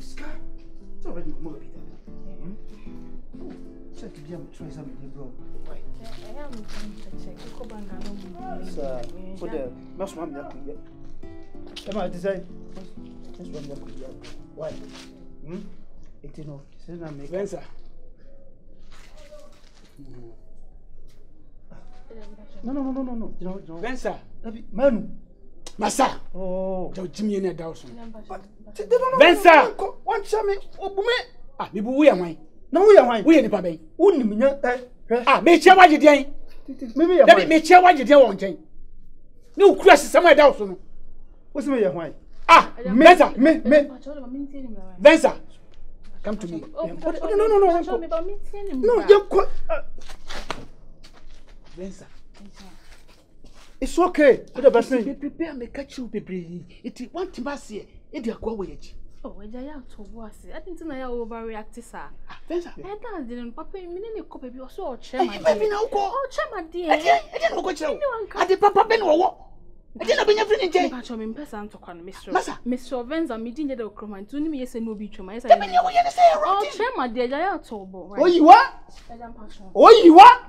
Sky. So when you move it. Check bien try some bro. Right. I am going to check. Ko banga no. Sir, for the most one that could get. Am I design? This one that could get. Why? It enough. Say na make. Venza. No. No. Venza. Manu. Masa. Oh. Don't Jimmy any Dawson. Venza. One chame. Obume. Ah, me bu we am. Na wo ya hwan? We ni pa ben. Unim nya Ah, me chia waje den. Me ya hwan? Me chia waje den won chen. Ni ukura sesama Dawson no. Wo se me ya hwan? Ah, Venza. Me. Venza. Come to me. No, you Venza. It's okay. What the best thing? Prepare me catch you people. It want to pass here. It dey go away. Oh, we jaya to boss. I didn't know you overreact, sir. Venza. I didn't papa me ni ko baby o so chairman. Baby na uko. Oh, chairman dear. I didn't go chair. I did papa ben wo. I didn't bring everything in. But you me person to kan Mr. Mr. Venza me didn't the croma. Tu ni me yese no bi twema. Yesa. Oh, chairman dear jaya to bo. Oh, you what?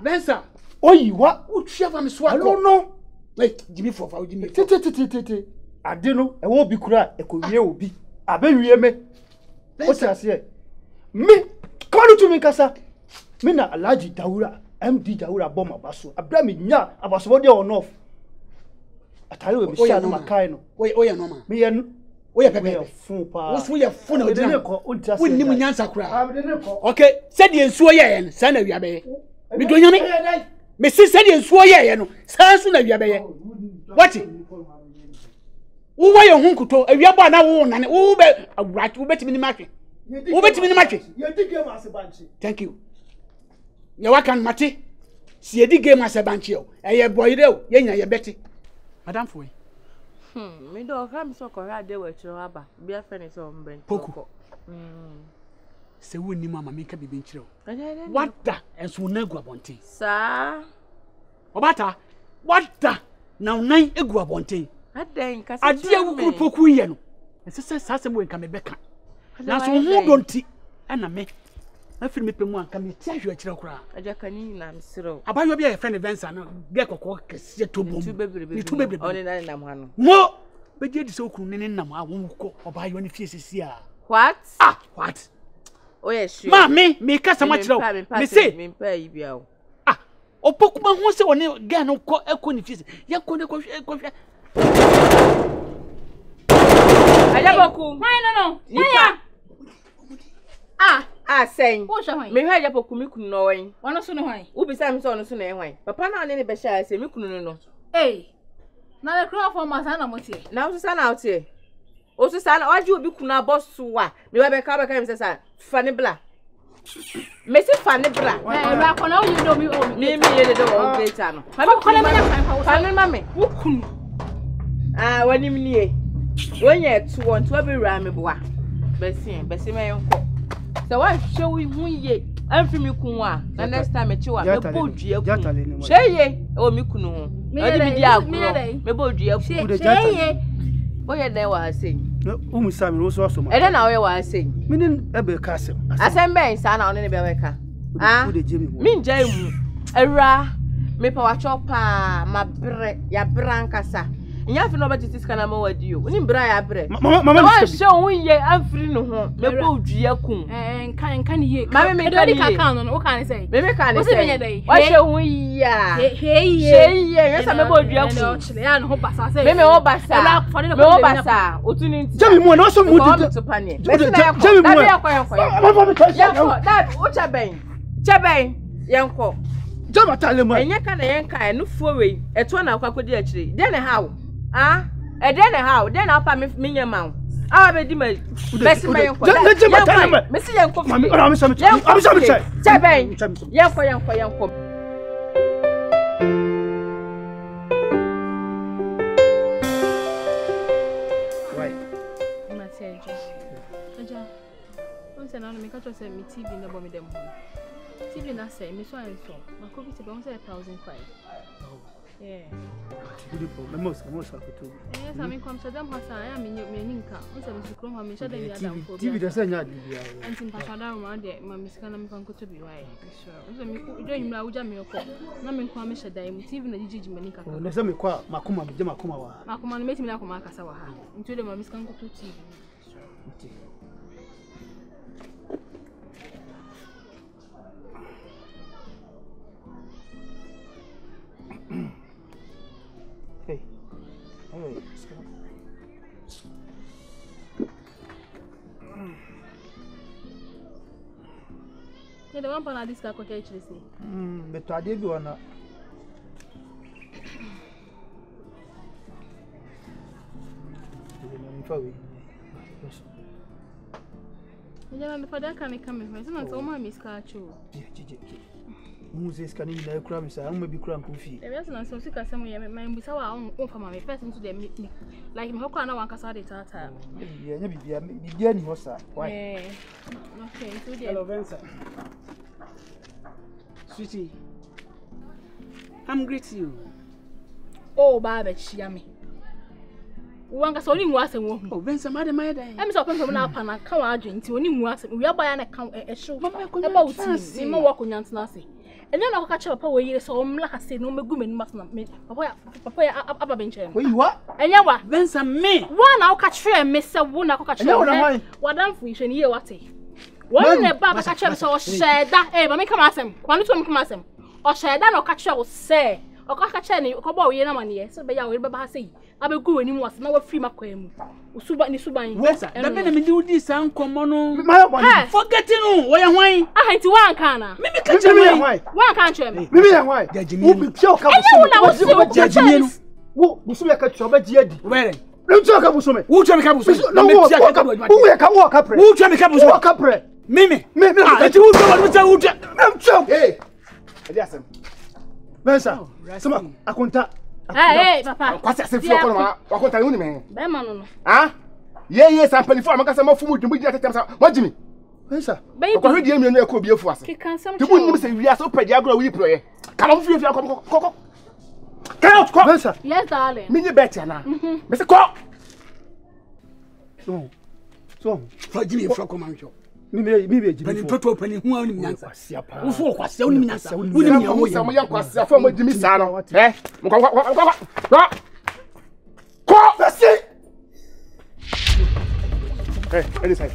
Venza. Oh, you what? Who travel me swag? I don't know. Wait, give me for give me. I don't know. I won't be cry. I could hear be. I bet you hear me. What's that say? Me, call to me, Casa. Me na Alaji Daura, MD Daura Bomber Basso. I blame me, nya, I was what they on off. I tell you, we shall no kind. Wait, oh, yeah, no, me and we are pepe. What's we are full of them? We need me answer cry. Okay, said the ensuya and Sana Yabe. Me do you mean? Me said the ensuya and Sansuna Yabe. What? Who were your hunkuto? A yaba na won and who bet a rat who bet me in the market. Who bet me in the market? You did game as a banshee. Thank you. You wakan Mati. See a game as a banshee. A boy, ye betty. Madame Foy. Me do come so correct they were to be a friend is on Ben. Poco. Se wo ni mama make be benchiro. What da enso na egu abonten. Sir. Obata. What da now nan egu abonten. Aden kasa. Ade awu poku ye no. Ensese sasem we nka me beka. Na so hu donti ana me. Afiri me pemu anka me ti ahwe akira kura. Aja kani na msiro. Abayo bia ye friend Venza no bia kokko kese to bom. Ni tu bebre. Oni na nam ha no. Mo be je di se okunu ne nam a wo ko obayo ne fie sisi a. What? Ah, what? Oh yeah, sure. Ma me ka sama kira. Me say me pa yi bia o. Ah, opokuma ho se woni ga no ko eko ne fie. Ye ko ne ko hwe. Ajaboku. No. Maya. Saying. Who shall I? Me hwa Ajaboku mi kunu no wen. One so no why. Ubi say me so no so na ehwan. Papa na ne be sha say mi kunu no. Hey. Na the crown for my son amotie. Na so sana out here. O so sana oji obi kunu abosu wa. Me we be ka me say sa fane bla. Me say fane bla. Eh, ra kona you know me o me ye de o great ano. Fane mame. Wo kunu. Wani mi nie. Wonya tu won tu be ra me boa. Besi me yonko. So what show we hu ye. Amfi mi kun wa. Na next time e chi wa me bodua kun. Sheye o mi kunu ho. Odi mi di agro. Me bodua kun. Sheye. Oye den wa asen. No, umusami no so so ma. E den na oye wa asen. Minin ebe ka asem. Asem ben sa na one ne be weka. Mi nja emu. Ewra me pa wa chopa ma bre ya brankasa. Nya fi no be titi skana ma wadi o. Ni bra ya bre. Mama wa show hu ye afri no ho. Me bodua kun. Nkan ye. Mama me ka kan no o kan say. Me kan say. Wa show hu ya. Shey yesa me bodua kun. Ya no ho basa say. Me ho basa. Me ho basa. Otuni nti. Jami mo na so mo di. Jami mo. Yanko. Dad, o chaben. Yanko. Jama tale mo. Enye ka na yenka no fuwe. Eto na akwakwodi akire. Den how? E den how? Den apa me nyama. Be di ma. Besi ma yanko. Jama tale mo. Me si yanko. Mami, ora me so me. Chaben. Yanko. Say now me catch say me TV na bo me dem. TV na say me so and so. Ma ko bi say 1,005. Yeah. Good problem. Most akoto. Yes, I mean come to them house I am in ninka. Once I was to come me share them yada for. TV dey say nya bibia. Antin pasada ma de ma misika na me kan koto bi why. Sure. Once me ko do yimra wuja me ko. Na me ko am share them TV na jiji ma ninka. Oh, na say me kwa makoma me je makoma wa. Makoma no metimi na akoma akasa wa ha. Nti de ma misika koto TV. Sure. Hey. Hey, stop. Yeah, the one pan this ka kote actually say. Beto ade bi wana. Yeah, the father can come in. So na so ma miska acho. Jije. Muze skani na kura mi sa am bi kura nkofi. E biasa na so sika sam ye my mbisa wa on fa ma me person to them like me hokwa na wan kasa de tata. Yeah, nya bibia ni hosa. Why? Yeah. Okay, so there. Hello, Vincent. Sweetie, I'm greeting you. Oh, baba chia me. Wanga so ni nwu asem wo hu. Oh, Vincent, madam, my day. Em so pem na apa na ka wa adwen nti oni nwu asem. Wi aba ya na ka ehyew. Mama, E ba uti. Ni ma wo akonya ntena ase. Enye na ka che papa wo yire so o mla ka se no megu mani mas na me. Papa ya aba benchem. Wei wa? Enye wa. Vincent, me. Wa na ka che me se wo na ka che. Enye wa na hwan? Wadan fu ihwe ni ye wate. Wọ́n ní bá bá kàchẹ́ sọ ọ̀ṣẹ̀dá bá mi kà máa sẹ̀m kwanu tó mi kà máa sẹ̀m ọ̀ṣẹ̀dá na ọ̀kàchẹ́ ọ̀sẹ̀ ọ̀kàchẹ́ ni ọ̀kọ́bọ̀ òye náà mà nìyẹn sọ bẹ́ẹ̀ yà wọ́n bá sẹ́yìn abẹ́gu wẹ̀ ni mu ọ̀sẹ̀ náà wọ́n firi makọ̀ ẹ̀ mu òṣùbà ní ṣùbà yín. Wẹ́sà dàbẹ́ na mi di odi sa nkọ́mọ́ no. Forgetting no wọ́n yẹ hwan. Aha nti wọ́n ànkà na. Mímí kàchẹ́ mi. Wọ́n ànkà nkyẹn mi. Mímí yẹ hwan. Wo bi pia o ka busu. Wo busu yẹ ka twa ba ji adi. Wẹ́rẹ̀. Ntu ka busu me. Wo twa mi ka busu. Na wo ka pre. Wo twa mi ka busu. Wo ka pre. Mimi. Ati wo twa wo twa wo twa. Ntu. Hey. Adi asem. Bensa. Sama akonta. Hey papa. Kwasi asefo ko no akonta ni me. Be ma no. Ah? Ye sampani fo amaka sama fumu dum gida tetem sa. Majimi. Bensa. Ko hwe die mienu e ko biefu ase. Ki kan sam. Tibu nim se wi ase o padi agro wi proye. Kala mo fie ko. Count ko. Bensa. Yes darling. Minye beti ana. Me se ko. So. Fa Jimmy fra ko manjo. Mimi eji. Pani toto pani hu awuni nyansa. Kwasi apa. Wo fo kwasi awuni nyansa. Wuni mi wo ye. Mo yan kwasi afa mo Jimmy sa no. Mo ko. Ko. Hey, any side.